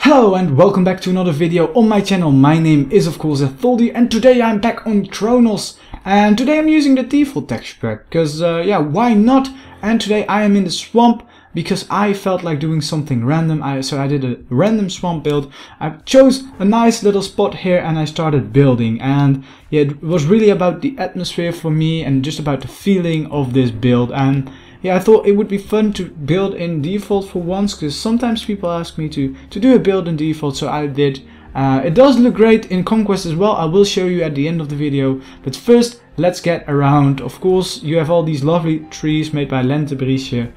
Hello and welcome back to another video on my channel. My name is of course Etholdir and today I'm back on Chronos. And today I'm using the default texture pack because yeah, why not? And today I am in the swamp because I felt like doing something random. So I did a random swamp build. I chose a nice little spot here and I started building. And yeah, it was really about the atmosphere for me and just about the feeling of this build. And yeah, I thought it would be fun to build in default for once, because sometimes people ask me to do a build in default, so I did. It does look great in Conquest as well. I will show you at the end of the video. But first, let's get around. Of course, you have all these lovely trees made by Lentebrisje,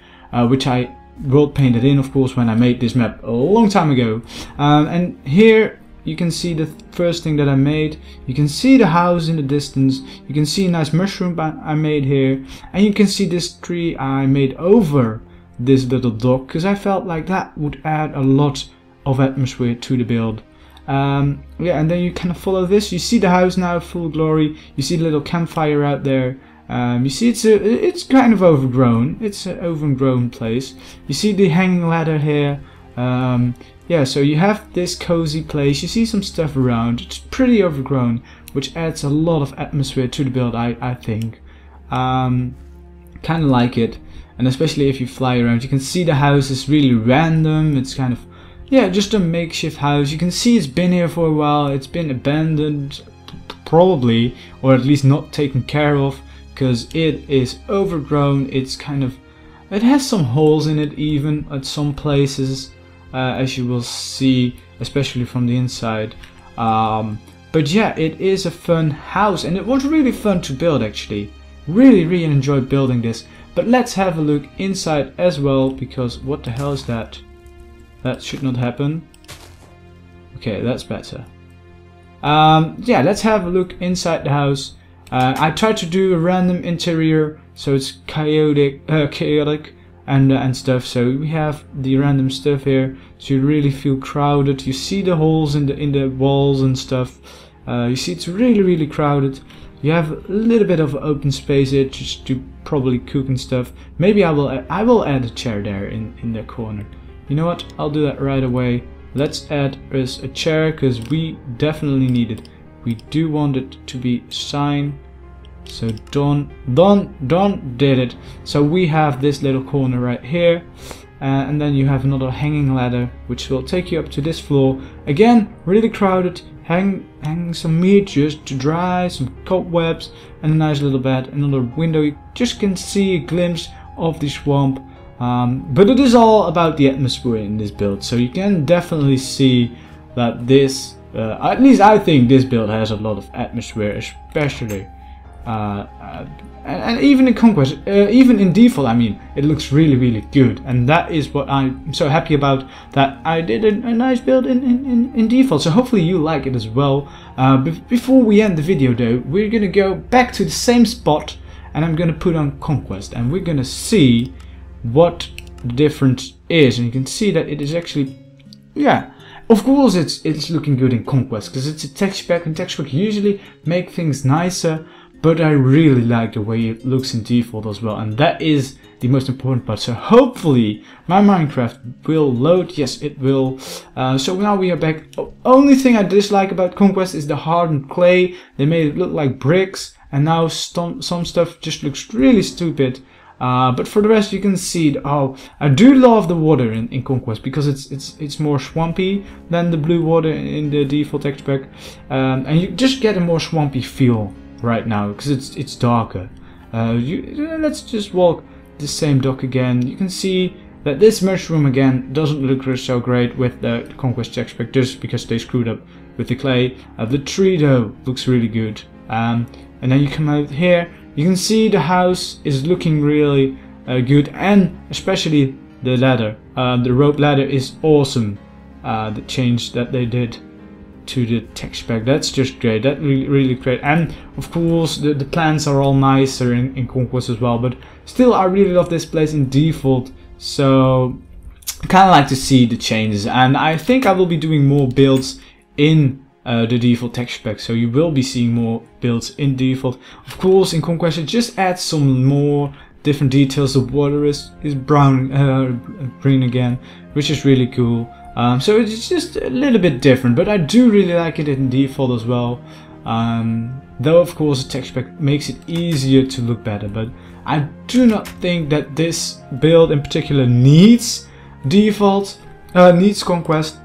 which I world painted in, of course, when I made this map a long time ago. And here you can see the first thing that I made. You can see the house in the distance. You can see a nice mushroom I made here. And you can see this tree I made over this little dock, because I felt like that would add a lot of atmosphere to the build. Yeah, and then you kind of follow this. You see the house now full glory. You see the little campfire out there. You see it's kind of overgrown. It's an overgrown place. You see the hanging ladder here. Yeah, so you have this cozy place. You see some stuff around. It's pretty overgrown, which adds a lot of atmosphere to the build, I think. Kind of like it, and especially if you fly around. You can see the house is really random. It's kind of, yeah, just a makeshift house. You can see it's been here for a while. It's been abandoned, probably, or at least not taken care of, because it is overgrown. It's kind of, it has some holes in it even at some places. As you will see, especially from the inside. But yeah, it is a fun house and it was really fun to build actually. Really enjoyed building this. But let's have a look inside as well, because what the hell is that? That should not happen. Okay, that's better. Yeah, let's have a look inside the house. I tried to do a random interior, so it's chaotic and stuff. So we have the random stuff here, so you really feel crowded. You see the holes in the walls and stuff. You see it's really crowded. You have a little bit of open space here just to probably cook and stuff. Maybe I will add a chair there in the corner. You know what, I'll do that right away. Let's add us a chair, because we definitely need it. We do want it to be shine. So Don did it. So we have this little corner right here, and then you have another hanging ladder which will take you up to this floor. Again, really crowded. Hang some meat just to dry, some cobwebs, and a nice little bed. Another window. You just can see a glimpse of the swamp. But it is all about the atmosphere in this build, so you can definitely see that this, at least I think this build has a lot of atmosphere, especially. And even in Conquest, even in default, I mean, it looks really good, and that is what I'm so happy about, that I did a nice build in default. So hopefully you like it as well. Before we end the video though, we're gonna go back to the same spot and I'm gonna put on Conquest, and we're gonna see what the difference is. And you can see that it is actually, yeah, of course it's looking good in Conquest because it's a texture pack, and texture pack usually make things nicer. But I really like the way it looks in default as well, and that is the most important part. So hopefully my Minecraft will load. Yes, it will. So now we are back. Only thing I dislike about Conquest is the hardened clay. They made it look like bricks, and now some stuff just looks really stupid. But for the rest, you can see. Oh, I do love the water in Conquest, because it's more swampy than the blue water in the default texture pack, and you just get a more swampy feel right now because it's darker. Let's just walk the same dock again. You can see that this mushroom again doesn't look so great with the Conquest texture pack, just because they screwed up with the clay. The tree though looks really good. And then you come out here, you can see the house is looking really good, and especially the ladder. The rope ladder is awesome. The change that they did to the texture pack, that's just great. That really great. And of course the plants are all nicer in Conquest as well, but still I really love this place in default. So I kind of like to see the changes, and I think I will be doing more builds in the default texture pack, so you will be seeing more builds in default. Of course in Conquest it just adds some more different details. The water is brown, green again, which is really cool. So it's just a little bit different, but I do really like it in default as well. Though of course the texture pack makes it easier to look better, but I do not think that this build in particular needs default, needs conquest.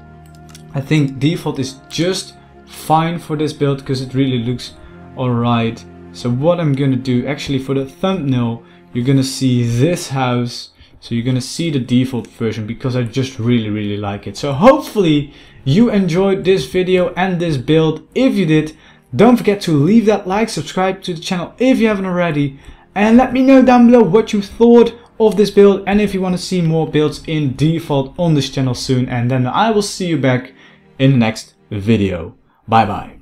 I think default is just fine for this build because it really looks alright. So what I'm gonna do, actually for the thumbnail, you're gonna see this house. So you're gonna see the default version because I just really like it. So hopefully you enjoyed this video and this build. If you did, don't forget to leave that like, subscribe to the channel if you haven't already, and let me know down below what you thought of this build and if you want to see more builds in default on this channel soon. And then I will see you back in the next video. Bye bye.